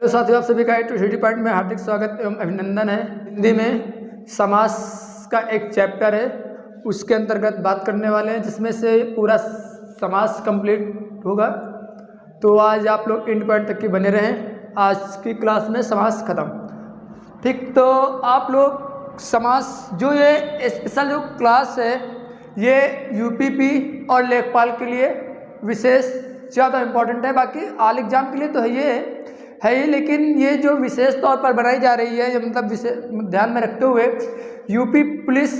Hello साथियों, आप सभी का ट्यूटोरियल पार्ट में हार्दिक स्वागत एवं अभिनंदन है। हिंदी में समास का एक चैप्टर है, उसके अंतर्गत बात करने वाले हैं, जिसमें से पूरा समास कंप्लीट होगा। तो आज आप लोग एंड पॉइंट तक की बने रहें। आज की क्लास में समास खत्म। ठीक, तो आप लोग समास जो ये स्पेशल जो क्लास है, ये यूपीपी और लेखपाल के लिए विशेष ज़्यादा इम्पोर्टेंट है। बाकी ऑल एग्जाम के लिए तो है ही, लेकिन ये जो विशेष तौर पर बनाई जा रही है, ये मतलब विशेष ध्यान में रखते हुए यूपी पुलिस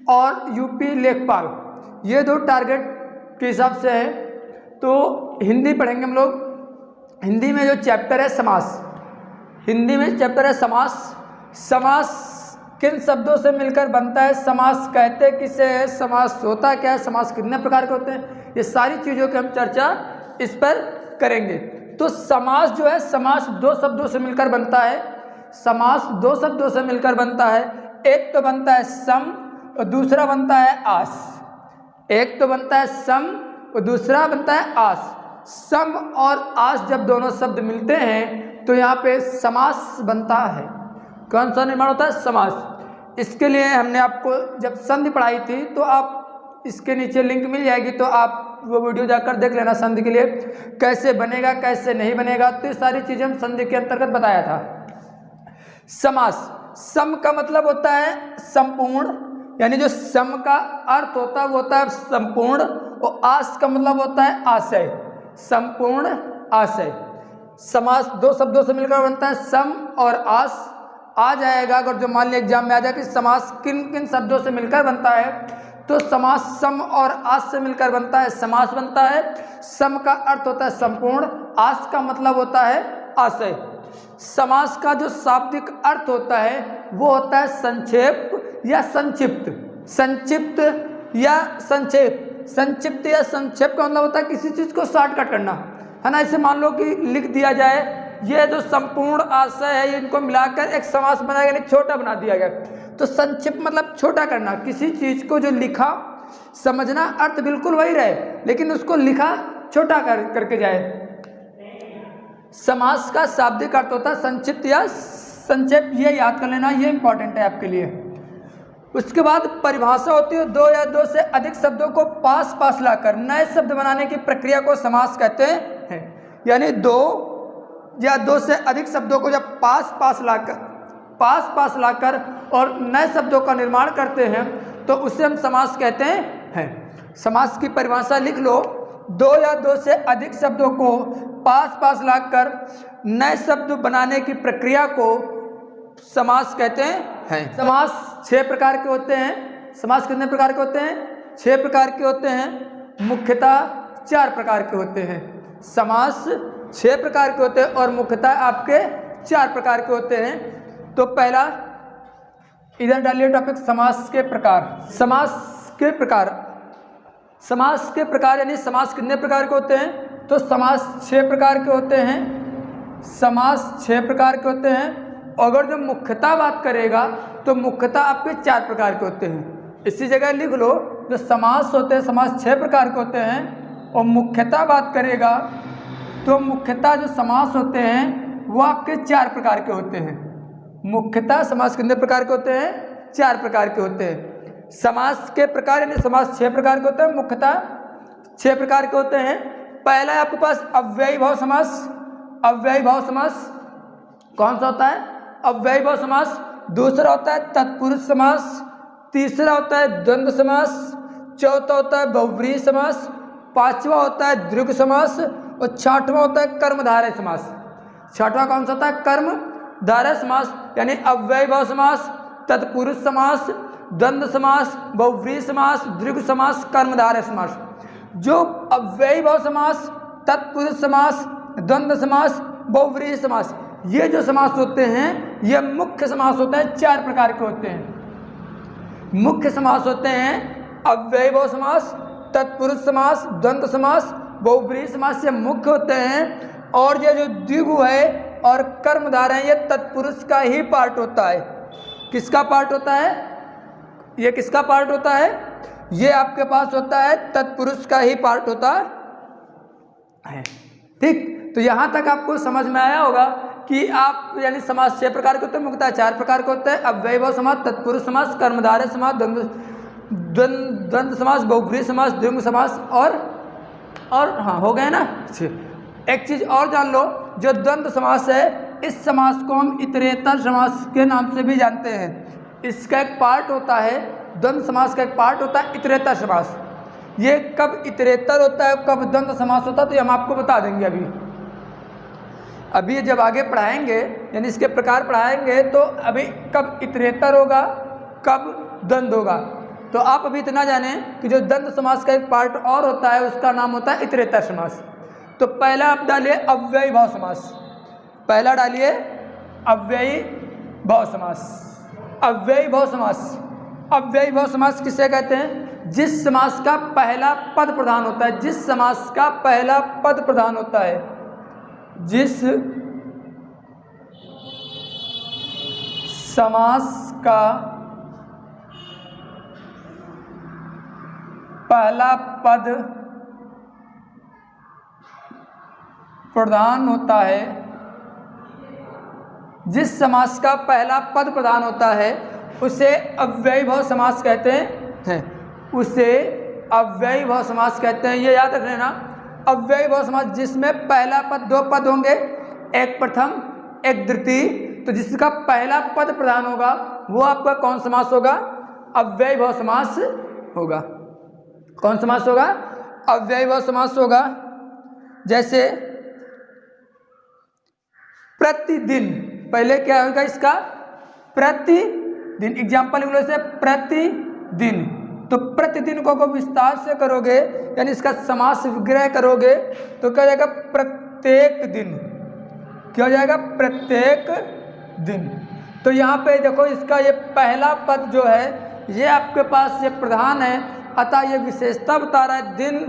और यूपी लेखपाल, ये दो टारगेट के हिसाब से है। तो हिंदी पढ़ेंगे हम लोग। हिंदी में जो चैप्टर है समास, हिंदी में चैप्टर है समास। समास किन शब्दों से मिलकर बनता है, समास कहते किसे है, समास होता क्या है, समास कितने प्रकार के होते हैं, ये सारी चीज़ों की हम चर्चा इस पर करेंगे। तो समास जो है, समास दो शब्दों से मिलकर बनता है। समास दो शब्दों से मिलकर बनता है। एक तो बनता है सम और दूसरा बनता है आस। एक तो बनता है सम और दूसरा बनता है आस। सम और आस जब दोनों शब्द मिलते हैं तो यहाँ पे समास बनता है। कौन सा निर्माण होता है? समास। इसके लिए हमने आपको जब संधि पढ़ाई थी, तो आप इसके नीचे लिंक मिल जाएगी, तो आप वो वीडियो जाकर देख लेना। संधि के लिए कैसे बनेगा, कैसे नहीं बनेगा, तो ये सारी चीज़ें हम संधि के अंतर्गत बताया था। समास, सम का मतलब होता है संपूर्ण, यानी जो सम का अर्थ होता है वो होता है संपूर्ण, और आस का मतलब होता है आशय, संपूर्ण आशय। समास दो शब्दों से मिलकर बनता है, सम और आस। आ जाएगा अगर जो मान लिया एग्जाम में आ जाए कि समास किन किन शब्दों से मिलकर बनता है, तो समास सम और आस से मिलकर बनता है, समास बनता है। सम का अर्थ होता है संपूर्ण, आस का मतलब होता है आशय। समास का जो शाब्दिक अर्थ होता है वो होता है संक्षेप या संक्षिप्त। संक्षिप्त या संक्षेप, संक्षिप्त या संक्षेप का मतलब होता है किसी चीज़ को शॉर्टकट करना, है ना। इसे मान लो कि लिख दिया जाए, ये जो संपूर्ण आशय है, इनको मिलाकर एक समास बनाया गया, छोटा बना दिया गया। तो संक्षिप्त मतलब छोटा करना, किसी चीज़ को जो लिखा, समझना अर्थ बिल्कुल वही रहे, लेकिन उसको लिखा छोटा करके जाए। समास का शाब्दिक अर्थ होता है संक्षिप्त या संक्षेप, ये याद कर लेना, ये इंपॉर्टेंट है आपके लिए। उसके बाद परिभाषा होती है, दो या दो से अधिक शब्दों को पास पास लाकर नए शब्द बनाने की प्रक्रिया को समास कहते हैं। यानी दो या दो से अधिक शब्दों को जब पास पास लाकर और नए शब्दों का निर्माण करते हैं तो उसे हम समास कहते हैं। समास की परिभाषा लिख लो, दो या दो से अधिक शब्दों को पास पास लाकर नए शब्द बनाने की प्रक्रिया को समास कहते हैं। समास 6 प्रकार के होते हैं। समास कितने प्रकार के होते हैं? 6 प्रकार के होते हैं। मुख्यतः 4 प्रकार के होते हैं। समास 6 प्रकार के होते हैं और मुख्यतः आपके 4 प्रकार के होते हैं। तो पहला इधर डालिए टॉपिक, समास के प्रकार। समास के प्रकार, समास के प्रकार यानी समास कितने प्रकार के होते हैं? तो समास 6 प्रकार के होते हैं। समास 6 प्रकार के होते हैं। अगर जो मुख्यतः बात करेगा तो मुख्यतः आपके 4 प्रकार के होते हैं। इसी जगह लिख लो, जो समास होते हैं समास 6 प्रकार के होते हैं, और मुख्यतः बात करेगा तो मुख्यतः जो समास होते हैं वो आपके 4 प्रकार के होते हैं। मुख्यतः समास कितने प्रकार के होते हैं? 4 प्रकार के होते हैं। समास के प्रकार यानी समास 6 प्रकार के होते हैं, मुख्यतः 6 प्रकार के होते हैं। पहला है आपके पास अव्ययी भाव समास। अव्ययी भाव समास कौन सा होता है? अव्ययी भाव समास। दूसरा होता है तत्पुरुष समास। तीसरा होता है द्वंद्व समास। चौथा होता है बहुव्रीहि समास। पांचवा होता है दीर्घ समास, और छठवां होता है कर्मधारय समास। छठवां कौन सा होता है? कर्मधारय समास। यानी अव्ययी भाव समास, तत्पुरुष समास, द्वंद्व समास, बहुव्रीहि समास, दीर्घ समास, कर्मधारय समास। जो अव्ययी भाव समास, तत्पुरुष समास, द्वंद्व समास, बहुव्रीहि समास, ये जो समास होते हैं ये मुख्य समास होते हैं। 4 प्रकार के होते हैं। मुख्य समास होते हैं अव्ययी भाव समास, तत्पुरुष समास, द्वंद्व समास, बहुव्रीहि समास, ये मुख्य होते हैं। और ये जो द्विगु है और कर्मधारय है, ये तत्पुरुष का ही पार्ट होता है। किसका पार्ट होता है? ये किसका पार्ट होता है? ये आपके पास होता है तत्पुरुष का ही पार्ट होता है। ठीक, तो यहाँ तक आपको समझ में आया होगा। कि आप यानी समास 6 प्रकार के होते हैं, मुख्यतः 4 प्रकार के होते हैं। अव्ययीभाव समास, तत्पुरुष समास, कर्मधारय समास, द्वंद्व समास, बहुब्रीहि समास, द्विगु समास और हाँ हो गए ना। एक चीज़ और जान लो, जो द्वंद्व समास है इस समास को हम इतरेतर समास के नाम से भी जानते हैं। इसका एक पार्ट होता है, द्वंद्व समास का एक पार्ट होता है इतरेतर समास। ये कब इतरेतर होता है, कब द्वंद्व समास होता है, तो ये हम आपको बता देंगे अभी जब आगे पढ़ाएंगे, यानी इसके प्रकार पढ़ाएंगे, तो अभी कब इतरेतर होगा, कब द्वंद्व होगा। तो आप अभी इतना जानें कि जो द्वंद्व समास का एक पार्ट और होता है उसका नाम होता है इतरेतर समास। तो पहला आप डालिए अव्ययीभाव समास, पहला डालिए अव्ययीभाव समास। अव्ययीभाव समास, अव्ययीभाव समास किसे कहते हैं? जिस समास का पहला पद प्रधान होता है, जिस समास का पहला पद प्रधान होता है, जिस समास का पहला पद प्रधान होता है, जिस समास का पहला पद प्रधान होता है उसे अव्ययीभाव समास कहते हैं, उसे अव्ययीभाव समास कहते हैं। ये याद रख लेना, अव्ययीभाव समास जिसमें पहला पद, 2 पद होंगे, एक प्रथम एक द्वितीय, तो जिसका पहला पद प्रधान होगा वो आपका कौन समास होगा? अव्ययीभाव समास होगा। कौन समास होगा? अव्ययीभाव समास होगा। जैसे प्रतिदिन, पहले क्या होगा इसका? प्रतिदिन। एग्जाम्पल लिख लो इसे, प्रतिदिन। तो प्रतिदिन को विस्तार से करोगे, यानी इसका समास विग्रह करोगे, तो क्या हो जाएगा? प्रत्येक दिन। क्या हो जाएगा? प्रत्येक दिन। तो यहाँ पे देखो, इसका ये पहला पद जो है ये आपके पास ये प्रधान है, अतः ये विशेषता बता रहा है। दिन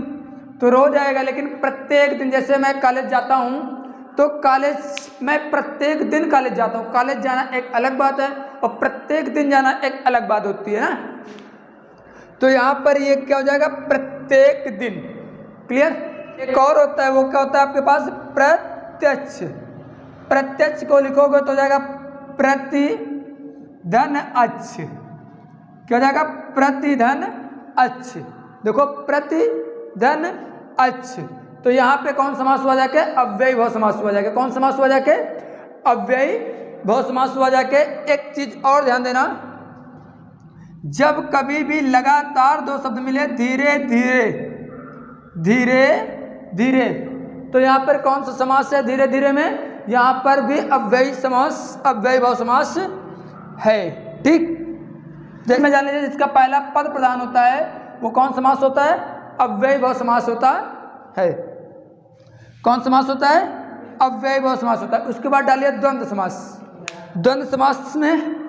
तो रोज आएगा, लेकिन प्रत्येक दिन, जैसे मैं कॉलेज जाता हूँ तो कॉलेज मैं प्रत्येक दिन कॉलेज जाता हूँ। कॉलेज जाना एक अलग बात है और प्रत्येक दिन जाना एक अलग बात होती है ना। तो यहाँ पर ये क्या हो जाएगा? प्रत्येक दिन। क्लियर? एक और होता है, वो क्या होता है आपके पास? प्रत्यक्ष। प्रत्यक्ष को लिखोगे तो हो जाएगा प्रतिधन अच्छ। क्या हो जाएगा? प्रतिधन अच्छ। देखो, प्रतिधन अच्छ। तो यहाँ पे कौन समास हुआ जाके? अव्ययीभाव समास हुआ जाके। कौन समास हुआ जाके? अव्ययीभाव समास हुआ जाके। एक चीज और ध्यान देना, जब कभी भी लगातार 2 शब्द मिले, धीरे धीरे, धीरे धीरे, तो यहाँ पर कौन सा समास है? धीरे धीरे में यहाँ पर भी अव्ययी समास, अव्ययीभाव समास है। ठीक, जैसे जान लीजिए जिसका पहला पद प्रधान होता है वो कौन समास होता है? अव्ययीभाव समास होता है। कौन समास होता है? अव्ययीभाव समास होता है। उसके बाद डालिए द्वंद्व समास। द्वंद्व समास में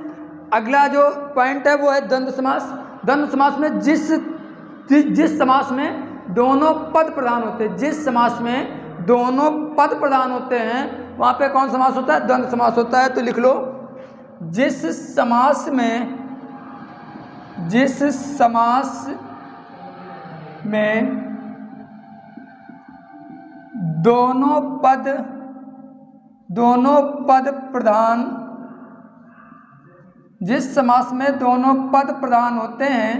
अगला जो पॉइंट है वो है द्वंद्व समास। द्वंद्व समास में जिस समास में दोनों पद प्रधान होते हैं, जिस समास में दोनों पद प्रधान होते हैं वहाँ पे कौन समास होता है? द्वंद्व समास होता है। तो लिख लो, जिस समास में दोनों पद प्रधान, जिस समास में दोनों पद प्रधान होते हैं,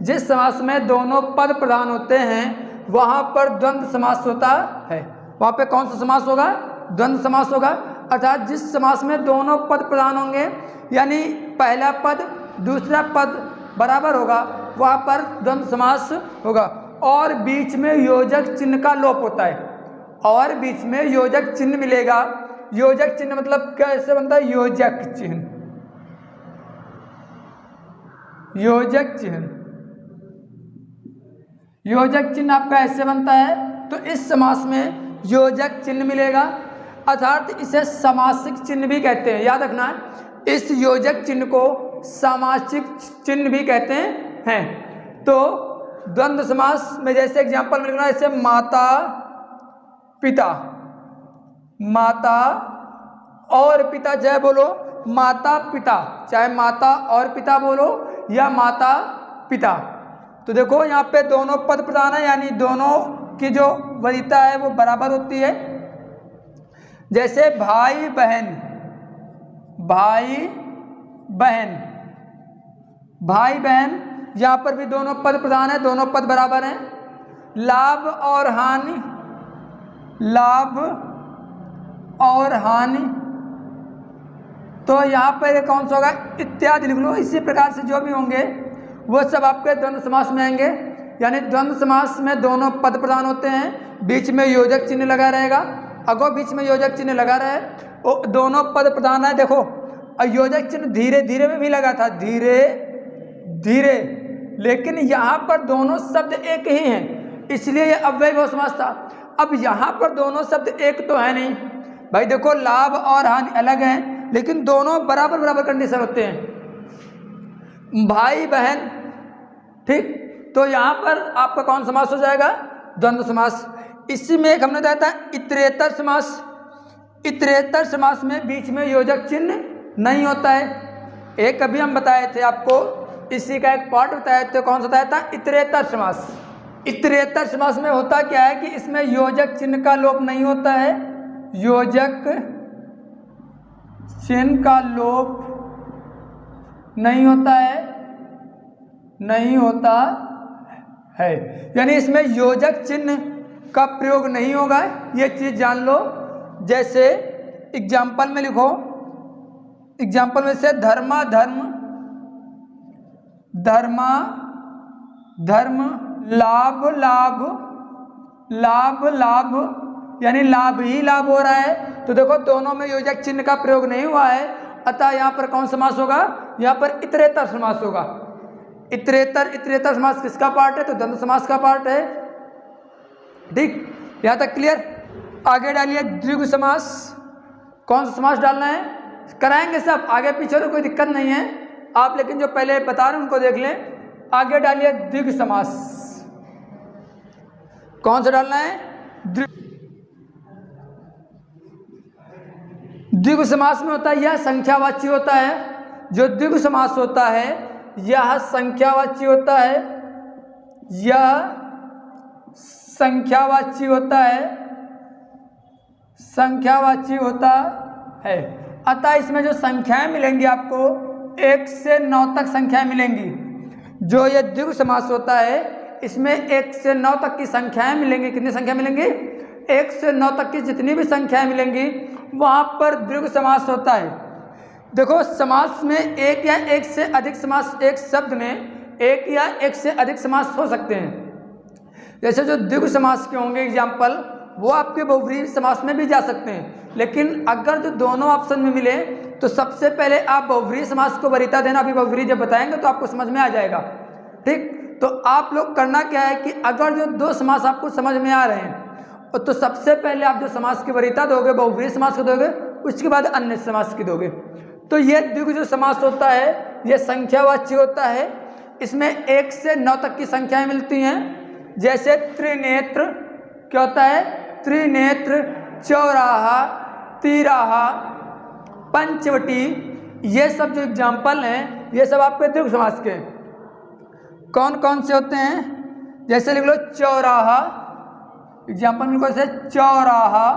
जिस समास में दोनों पद प्रधान होते हैं वहाँ पर द्वंद्व समास होता है। वहाँ पे कौन सा समास होगा? द्वंद्व समास होगा। अर्थात जिस समास में दोनों पद प्रधान होंगे, यानी पहला पद दूसरा पद बराबर होगा, वहाँ पर द्वंद्व समास होगा। और बीच में योजक चिन्ह का लोप होता है, और बीच में योजक चिन्ह मिलेगा। योजक चिन्ह मतलब कैसे बनता है? योजक चिन्ह, योजक चिन्ह, योजक चिन्ह आपका ऐसे बनता है। तो इस समास में योजक चिन्ह मिलेगा, अर्थात इसे समासिक चिन्ह भी कहते हैं। याद रखना है, इस योजक चिन्ह को सामासिक चिन्ह भी कहते हैं। तो द्वंद्व समास में जैसे एग्जाम्पल में लिखना, जैसे माता पिता, माता और पिता, चाहे बोलो माता पिता, चाहे माता और पिता बोलो या माता पिता। तो देखो यहाँ पे दोनों पद प्रधान है, यानी दोनों की जो वरीयता है वो बराबर होती है। जैसे भाई बहन, भाई बहन, भाई बहन, यहाँ पर भी दोनों पद प्रधान है, दोनों पद बराबर हैं। लाभ और हानि, लाभ और हानि, तो यहाँ पर कौन सा होगा, इत्यादि लिख लो। इसी प्रकार से जो भी होंगे वो सब आपके द्वंद्व समास में आएंगे। यानी द्वंद्व समास में दोनों पद प्रधान होते हैं, बीच में योजक चिन्ह लगा रहेगा। अगो बीच में योजक चिन्ह लगा रहे, दोनों पद प्रधान है। देखो योजक चिन्ह धीरे धीरे में भी लगा था, धीरे धीरे, लेकिन यहाँ पर दोनों शब्द एक ही हैं, इसलिए ये अव्ययभाव समास था। अब यहाँ पर दोनों शब्द एक तो है नहीं भाई। देखो लाभ और हानि अलग हैं, लेकिन दोनों बराबर बराबर कंडीशन होते हैं। भाई बहन, ठीक, तो यहाँ पर आपका कौन समास हो जाएगा, द्वंद्व समास। इसी में एक हमने बताया था इतरेतर समास। इतरेतर समास में बीच में योजक चिन्ह नहीं होता है। एक अभी हम बताए थे आपको, इसी का एक पार्ट बताया थे, कौन सा बताया था, इतरेतर समास। इतरेतर समास में होता क्या है कि इसमें योजक चिन्ह का लोप नहीं होता है, योजक चिन्ह का लोप नहीं होता है, नहीं होता है, यानी इसमें योजक चिन्ह का प्रयोग नहीं होगा, ये चीज जान लो। जैसे एग्जाम्पल में लिखो, एग्जाम्पल में से धर्मा धर्म, धर्मा धर्म, लाभ लाभ, लाभ लाभ, यानी लाभ ही लाभ हो रहा है। तो देखो दोनों में योजक चिन्ह का प्रयोग नहीं हुआ है, अतः यहाँ पर कौन समास होगा, यहाँ पर इतरेतर समास होगा। इतरेतर, इतरेतर समास किसका पार्ट है, तो द्वंद्व समास का पार्ट है। ठीक, यहाँ तक क्लियर। आगे डालिए द्विगु समास। कौन सा समास डालना है, कराएंगे सब, आगे पीछे तो कोई दिक्कत नहीं है आप, लेकिन जो पहले बता रहे हैं उनको देख लें। आगे डालिए द्विगु समास। कौन सा डालना है, द्विगु समास में होता है, यह संख्यावाची होता है। जो द्विगु समास होता है यह संख्यावाची होता है, यह संख्यावाची होता है, संख्यावाची होता है। अतः इसमें जो संख्याएं मिलेंगी आपको 1 से 9 तक संख्याएं मिलेंगी। जो ये द्विगु समास होता है इसमें 1 से 9 तक की संख्याएं मिलेंगी। कितनी संख्या मिलेंगी, 1 से 9 तक की जितनी भी संख्याएं मिलेंगी वहाँ पर द्विगु समास होता है। देखो समास में एक या एक से अधिक समास, एक शब्द में एक या एक से अधिक समास हो सकते हैं। जैसे जो द्विगु समास के होंगे एग्जाम्पल, वो आपके बहुव्रीहि समास में भी जा सकते हैं। लेकिन अगर जो दोनों ऑप्शन में मिले तो सबसे पहले आप बहुव्रीहि समास को वरीयता देना। अभी बहुव्रीहि जब बताएंगे तो आपको समझ में आ जाएगा। ठीक, तो आप लोग करना क्या है कि अगर जो दो समास आपको समझ में आ रहे हैं तो सबसे पहले आप जो समास की वरीयता दोगे बहुव्रीहि समास को दोगे, उसके बाद अन्य समास की दोगे। तो ये द्विगु जो समास होता है ये संख्यावाची होता है। इसमें 1 से 9 तक की संख्याएं मिलती हैं। जैसे त्रिनेत्र क्या होता है, त्रिनेत्र, चौराहा, तिराहा, पंचवटी, ये सब जो एग्जाम्पल हैं ये सब आपके द्विगु समास के कौन कौन से होते हैं। जैसे लिख लो चौराहा, एग्जाम्पल में लिखो जैसे चौराहा,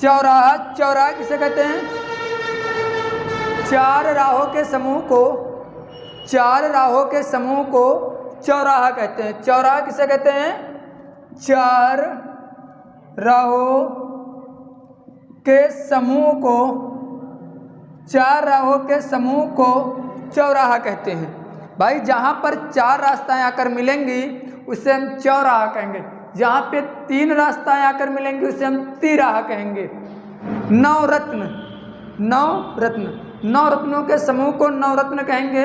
चौराहा, चौराहा किसे कहते हैं, 4 राहों के समूह को, 4 राहों के समूह को चौराहा कहते हैं। चौराहा किसे कहते हैं, 4 राहों के समूह को, 4 राहों के समूह को चौराहा कहते हैं। भाई जहाँ पर 4 रास्ताएं आकर मिलेंगी उसे हम चौराहा कहेंगे। जहाँ पे 3 रास्ताएं आकर मिलेंगी उसे हम तिराहा कहेंगे। 9 रत्न, 9 रत्न, 9 रत्नों के समूह को 9 रत्न कहेंगे।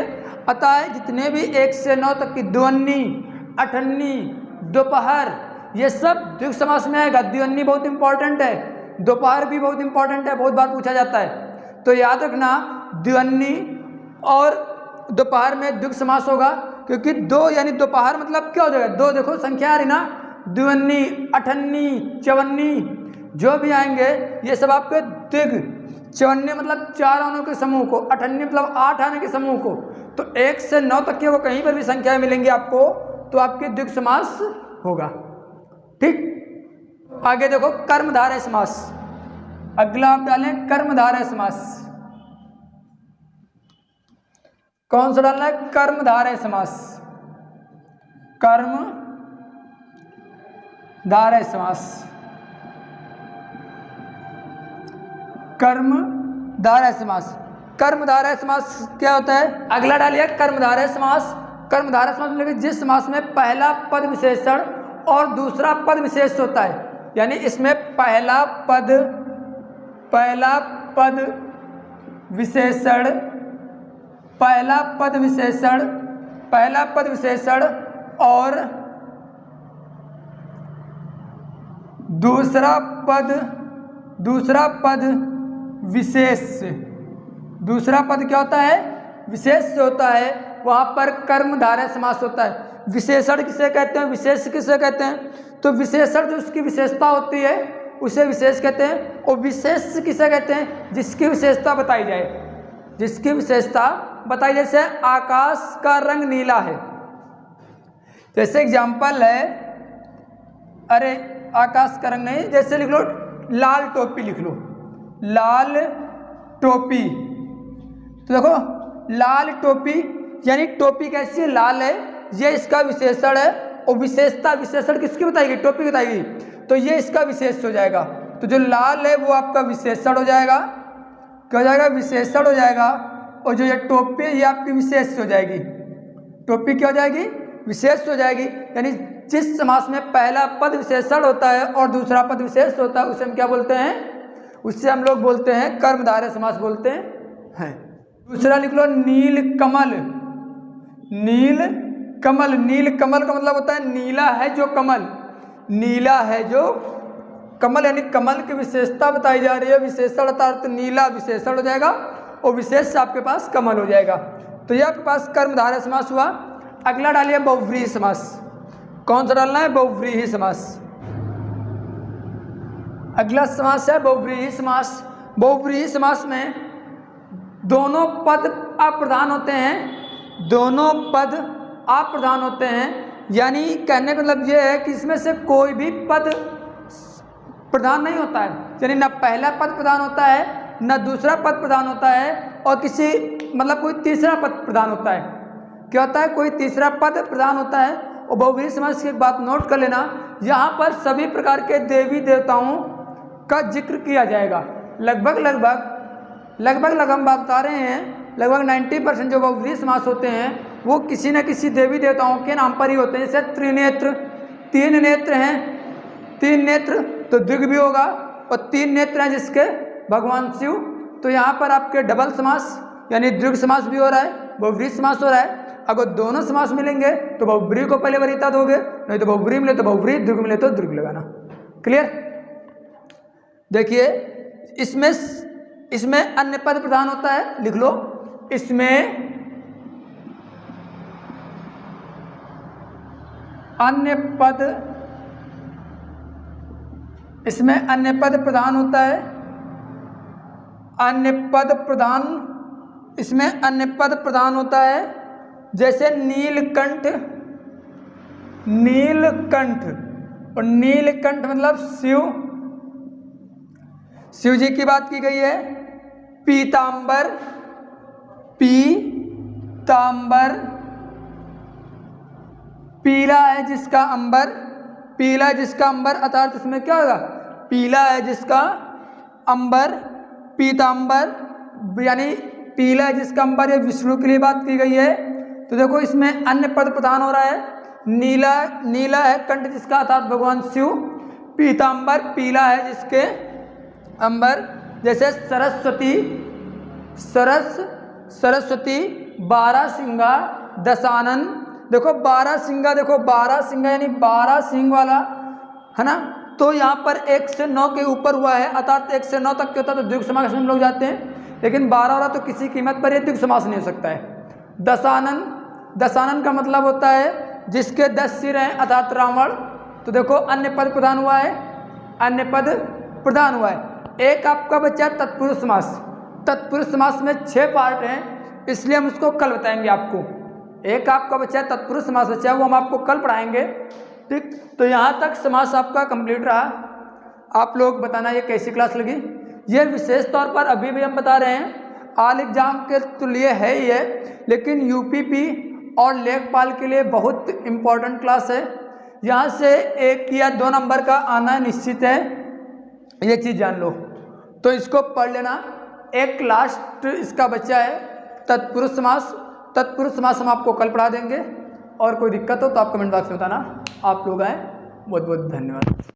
अतः जितने भी 1 से 9 तक की द्विवन्नी, अठन्नी, दोपहर, ये सब द्विगु समास में आएगा। द्विवन्नी बहुत इंपॉर्टेंट है, दोपहर भी बहुत इंपॉर्टेंट है, बहुत बार पूछा जाता है। तो याद रखना द्विवन्नी और दोपहर में द्विगु समास होगा, क्योंकि 2 यानी दोपहर मतलब क्या हो जाएगा, 2 देखो संख्या आ रही ना, द्विवन्नी, अठन्नी, चवन्नी, जो भी आएंगे ये सब आपके द्विगु। चवन्नी मतलब 4 आनों के समूह को, अठन्नी मतलब 8 आने के समूह को। तो 1 से 9 तक के वो कहीं पर भी संख्याएं मिलेंगी आपको तो आपके द्विगु समास होगा। ठीक, आगे देखो कर्मधारय समास। अगला आप डालें कर्मधारय समास। कौन सा डालना है? कर्मधारय समास। कर्मधारय समास। कर्मधारय समास। कर्मधारय समास क्या होता है? अगला डालिए कर्मधारय समास। कर्मधारय समास मतलब जिस समास में पहला पद विशेषण और दूसरा पद विशेष होता है, यानी इसमें पहला पद विशेषण और दूसरा पद विशेष क्या होता है? विशेष से होता है, वहां पर कर्मधारय समास होता है। विशेषण किसे कहते हैं? विशेष किसे कहते हैं? तो विशेषण जो उसकी विशेषता होती है उसे विशेष कहते हैं, और विशेष किसे कहते हैं? जिसकी विशेषता बताई जाए। जैसे आकाश का रंग नीला है, जैसे एग्जाम्पल है, अरे आकाश का रंग नहीं, जैसे लिख लो लाल टोपी, लिख लो लाल टोपी। तो देखो लाल टोपी यानी टोपी कैसी है? लाल है, ये इसका विशेषण है, और विशेषण किसकी बताएगी? टोपी बताएगी, तो ये इसका विशेष हो जाएगा। तो जो लाल है वो आपका विशेषण हो जाएगा। क्या हो जाएगा? विशेषण हो जाएगा। और जो ये टोपी है ये आपकी विशेष हो जाएगी। टोपी क्या हो जाएगी? विशेष हो जाएगी। यानी जिस समास में पहला पद विशेषण होता है और दूसरा पद विशेष होता है, उसे हम क्या बोलते हैं? उससे हम लोग बोलते हैं कर्मधारय समास बोलते हैं। दूसरा लिख लो नीलकमल। नीलकमल का मतलब होता है नीला है जो कमल। यानी कमल की विशेषता बताई जा रही है, विशेषण अर्थात नीला विशेषण हो जाएगा, और विशेष से आपके पास कमल हो जाएगा। तो ये आपके पास कर्मधारय समास हुआ। अगला डालिए बहुव्रीहि समास। कौन सा डालना है? बहुव्रीहि समास। अगला समास है बहुव्रीहि समास। बहुव्रीहि समास में दोनों पद अप्रधान होते हैं। यानी कहने का मतलब ये है कि इसमें से कोई भी पद प्रधान नहीं होता है, यानी न पहला पद प्रधान होता है, न दूसरा पद प्रधान होता है, और कोई तीसरा पद प्रधान होता है। क्या होता है? कोई तीसरा पद प्रधान होता है। और बहुव्रीहि समास की एक बात नोट कर लेना, यहाँ पर सभी प्रकार के देवी देवताओं का जिक्र किया जाएगा। लगभग हम बात बता रहे हैं, लगभग 90% जो बहुव्रीहि समास होते हैं वो किसी न किसी देवी देवताओं के नाम पर ही होते हैं। जैसे त्रिनेत्र, 3 नेत्र हैं, 3 नेत्र तो द्विग भी होगा, और 3 नेत्र हैं जिसके भगवान शिव। तो यहाँ पर आपके डबल समास यानी द्विग समास भी हो रहा है, बहुव्रीहि समास हो रहा है। अगर दोनों समास मिलेंगे तो बहुव्रीहि को पहले वरीयता दोगे, नहीं तो बहुव्रीहि मिले तो बहुव्रीहि, द्विग मिले तो द्विग लगाना। क्लियर? देखिए इसमें अन्य पद प्रधान होता है, लिख लो इसमें अन्य पद प्रधान होता है। अन्य पद प्रधान होता है, जैसे नीलकंठ। और नीलकंठ मतलब शिव जी की बात की गई है। पीतांबर, पीला है जिसका अंबर, अर्थात इसमें क्या होगा? पीला है जिसका अंबर, पीतांबर यानी पीला है जिसका अंबर, ये विष्णु के लिए बात की गई है। तो देखो इसमें अन्य पद प्रधान हो रहा है। नीला है कंठ जिसका, अर्थात भगवान शिव। पीतांबर पीला है जिसके अंबर, जैसे सरस्वती, 12 सिंगा, दशानन। देखो 12 सिंगा यानी 12 सिंग वाला है ना। तो यहाँ पर 1 से 9 के ऊपर हुआ है, अर्थात 1 से 9 तक के होता है तो द्विग समास में लोग जाते हैं, लेकिन 12 वाला तो किसी कीमत पर ये द्विग समास नहीं हो सकता है। दशानन का मतलब होता है जिसके 10 सिर हैं, अर्थात रावण। तो देखो अन्य पद प्रधान हुआ है। एक आपका बच्चा तत्पुरुष समास में 6 पार्ट हैं, इसलिए हम उसको कल बताएंगे आपको। एक आपका बच्चा तत्पुरुष समास बच्चा है, वो हम आपको कल पढ़ाएंगे। ठीक, तो यहाँ तक समास आपका कंप्लीट रहा। आप लोग बताना ये कैसी क्लास लगी। ये विशेष तौर पर अभी भी हम बता रहे हैं ऑल एग्जाम के तो लिए है ही है, लेकिन यूपीपी और लेखपाल के लिए बहुत इम्पोर्टेंट क्लास है। यहाँ से 1 या 2 नंबर का आना निश्चित है, ये चीज़ जान लो। तो इसको पढ़ लेना। एक लास्ट इसका बच्चा है तत्पुरुष समास। तत्पुरुष समास हम आपको कल पढ़ा देंगे, और कोई दिक्कत हो तो आप कमेंट बॉक्स में बताना। आप लोग आए, बहुत बहुत धन्यवाद।